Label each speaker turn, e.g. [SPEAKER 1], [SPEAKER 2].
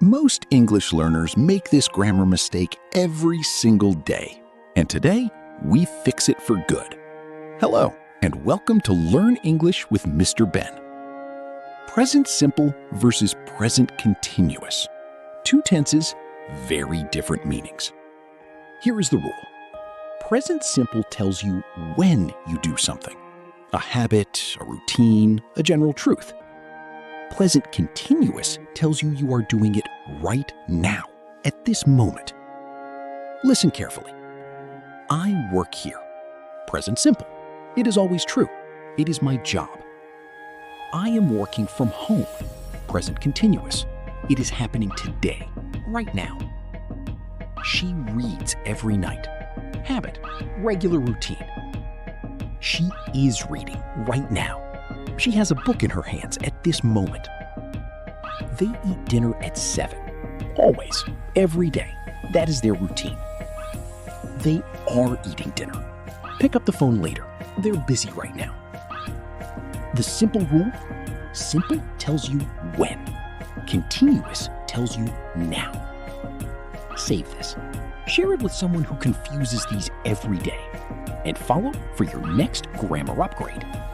[SPEAKER 1] Most English learners make this grammar mistake every single day. And today, we fix it for good. Hello, and welcome to Learn English with Mr. Ben. Present simple versus present continuous. Two tenses, very different meanings. Here is the rule. Present simple tells you when you do something. A habit, a routine, a general truth. Present continuous tells you are doing it right now, at this moment. Listen carefully. I work here. Present simple. It is always true. It is my job. I am working from home. Present continuous. It is happening today, right now. She reads every night. Habit, regular routine. She is reading right now. She has a book in her hands at this moment. They eat dinner at 7. Always, every day. That is their routine. They are eating dinner. Pick up the phone later. They're busy right now. The simple rule, simple tells you when. Continuous tells you now. Save this. Share it with someone who confuses these every day. And follow for your next grammar upgrade.